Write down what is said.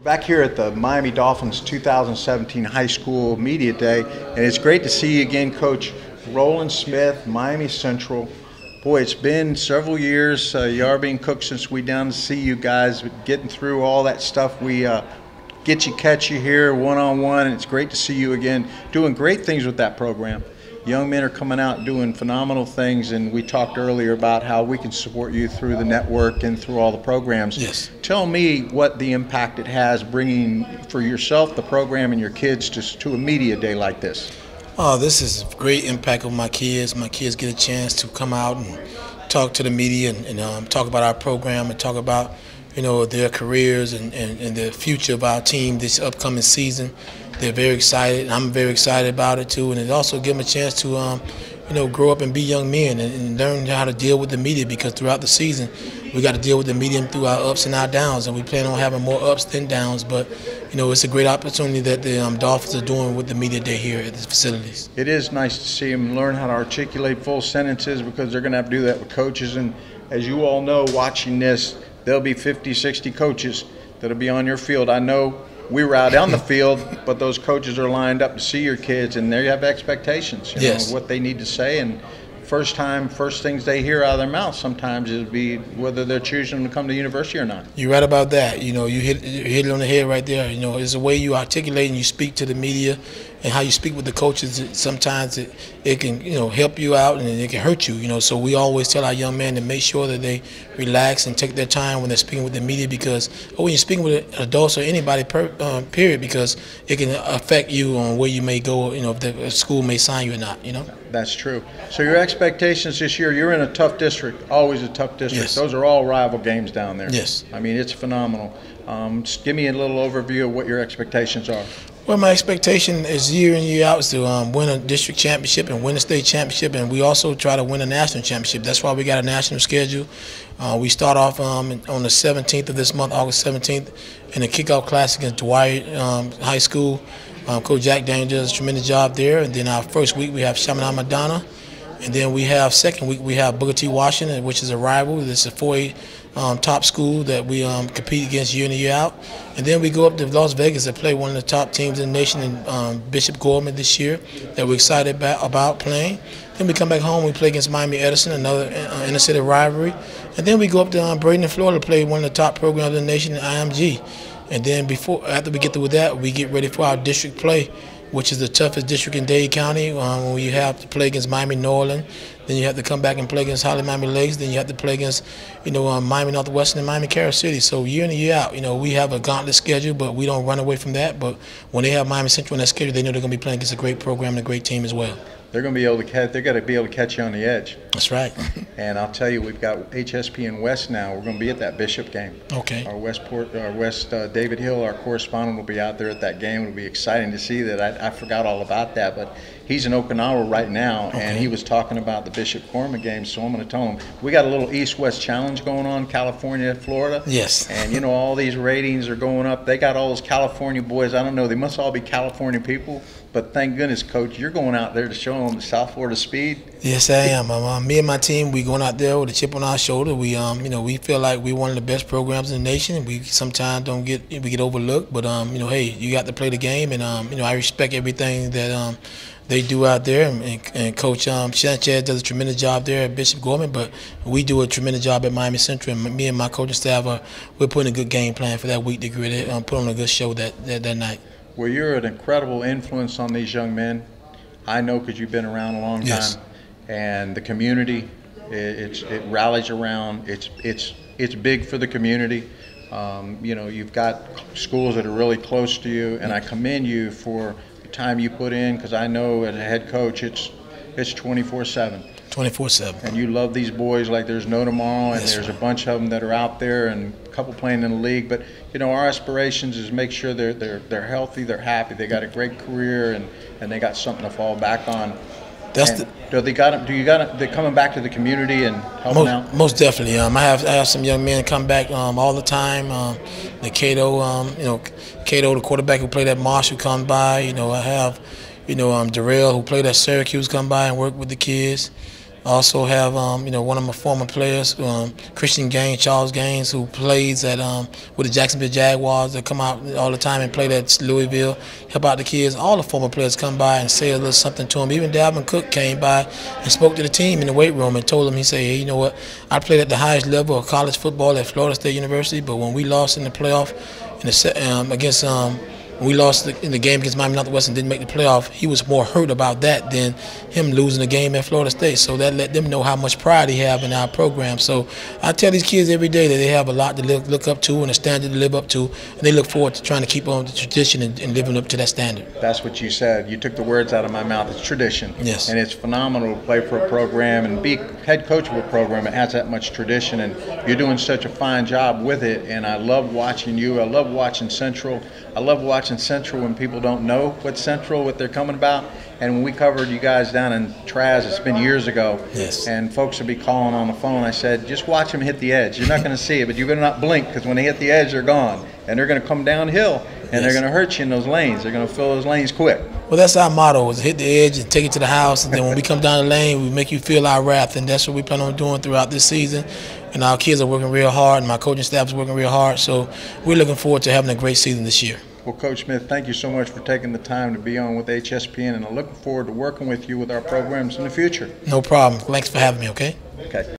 Back here at the Miami Dolphins 2017 High School Media Day, and it's great to see you again, Coach Roland Smith, Miami Central. Boy, it's been several years. You are being cooked since we down to see you guys, getting through all that stuff. We catch you here one-on-one, and it's great to see you again, doing great things with that program. Young men are coming out doing phenomenal things, and we talked earlier about how we can support you through the network and through all the programs. Yes. Tell me what the impact it has bringing for yourself, the program, and your kids to a media day like this. Oh, this is a great impact on my kids. My kids get a chance to come out and talk to the media and talk about our program and talk about their careers and the future of our team this upcoming season. They're very excited. I'm very excited about it too, and it also gives them a chance to grow up and be young men and learn how to deal with the media, because throughout the season we got to deal with the media through our ups and our downs, and we plan on having more ups than downs. But it's a great opportunity that the Dolphins are doing with the media day here at the facilities. It is nice to see them learn how to articulate full sentences, because they're going to have to do that with coaches. And as you all know, watching this, there'll be 50, 60 coaches that'll be on your field. I know we were out on the field, but those coaches are lined up to see your kids, and they have expectations, Yes. what they need to say. And first things they hear out of their mouth sometimes is be whether they're choosing to come to university or not. You're right about that. You hit it on the head right there. It's the way you articulate and you speak to the media and how you speak with the coaches. Sometimes it can help you out, and it can hurt you. So we always tell our young men to make sure that they relax and take their time when they're speaking with the media, because when you're speaking with adults or anybody, period, because it can affect you on where you may go. If the school may sign you or not. That's true. So your expectations this year, you're in a tough district, always a tough district. Yes. Those are all rival games down there. Yes. I mean, it's phenomenal. Just give me a little overview of what your expectations are. Well, my expectation is year in, year out is to win a district championship and win a state championship, and we also try to win a national championship. That's why we got a national schedule. We start off on the 17th of this month, August 17th, in the kickoff class against Dwight High School. Coach Jack Daniel does a tremendous job there. And then our first week we have Chaminade Madonna. And then we have second week we have Booker T. Washington, which is a rival. This is a 4A top school that we compete against year in and year out. And then we go up to Las Vegas to play one of the top teams in the nation in Bishop Gorman this year that we're excited about playing. Then we come back home, we play against Miami Edison, another inner city rivalry. And then we go up to Bradenton, Florida to play one of the top programs in the nation in IMG. And then after we get through with that, we get ready for our district play, which is the toughest district in Dade County, when you have to play against Miami Norland. Then you have to come back and play against Holly Miami Lakes. Then you have to play against, Miami Northwestern and Miami Carol City. So year in and year out, we have a gauntlet schedule, but we don't run away from that. But when they have Miami Central in that schedule, they know they're going to be playing against a great program and a great team as well. They're going to be able to catch you on the edge. That's right. And I'll tell you, we've got HSPN West now. We're going to be at that Bishop game. Okay. Our West David Hill, our correspondent, will be out there at that game. It'll be exciting to see that. I forgot all about that, but he's in Okinawa right now, Okay. and he was talking about the Bishop Gorman game. So I'm going to tell him we got a little East-West challenge going on, California, Florida. Yes. And all these ratings are going up. They got all those California boys. I don't know. They must all be California people. But thank goodness, Coach, you're going out there to show them the South Florida speed. Yes, I am. Me and my team, we going out there with a chip on our shoulder. We, we feel like we're one of the best programs in the nation. We sometimes we get overlooked, but hey, you got to play the game, and I respect everything that they do out there. And Coach Sanchez does a tremendous job there at Bishop Gorman, but we do a tremendous job at Miami Central. And me and my coaching staff we're putting a good game plan for that week to put on a good show that night. Well, you're an incredible influence on these young men. I know because you've been around a long time. Yes. And the community, it rallies around. It's big for the community. You've got schools that are really close to you, and I commend you for the time you put in, because I know as a head coach it's 24/7. 24/7. And you love these boys like there's no tomorrow, and That's there's right. a bunch of them that are out there, and a couple playing in the league. But our aspirations is make sure they're healthy, they're happy, they got a great career, and they got something to fall back on. They're coming back to the community and helping out? Most definitely. I have some young men come back all the time. The Cato, the quarterback who played at Marshall, come by. I have, Darrell, who played at Syracuse, come by and work with the kids. I also have, one of my former players, Christian Gaines, Charles Gaines, who plays at with the Jacksonville Jaguars. That come out all the time and play at Louisville, help out the kids. All the former players come by and say a little something to them. Even Dalvin Cook came by and spoke to the team in the weight room and told them, he said, hey, you know what, I played at the highest level of college football at Florida State University, but when we lost in the playoff against we lost in the game against Miami Northwest and didn't make the playoff, he was more hurt about that than him losing the game at Florida State. So that let them know how much pride he have in our program. So I tell these kids every day that they have a lot to look up to and a standard to live up to, and they look forward to trying to keep on the tradition and living up to that standard. That's what you said. You took the words out of my mouth. It's tradition. Yes. And it's phenomenal to play for a program and be head coach of a program that has that much tradition, and you're doing such a fine job with it. And I love watching you. I love watching Central. I love watching Central when people don't know what's Central, what they're coming about. And when we covered you guys down in Traz, it's been years ago, yes, and folks would be calling on the phone. I said, just watch them hit the edge. You're not going to see it, but you better not blink, because when they hit the edge, they're gone. And they're going to come downhill, and yes, they're going to hurt you in those lanes. They're going to fill those lanes quick. Well, that's our motto, is hit the edge and take it to the house. And then when we come down the lane, we make you feel our wrath. And that's what we plan on doing throughout this season. And our kids are working real hard, and my coaching staff is working real hard. So we're looking forward to having a great season this year. Well, Coach Smith, thank you so much for taking the time to be on with HSPN, and I'm looking forward to working with you with our programs in the future. No problem. Thanks for having me, okay? Okay.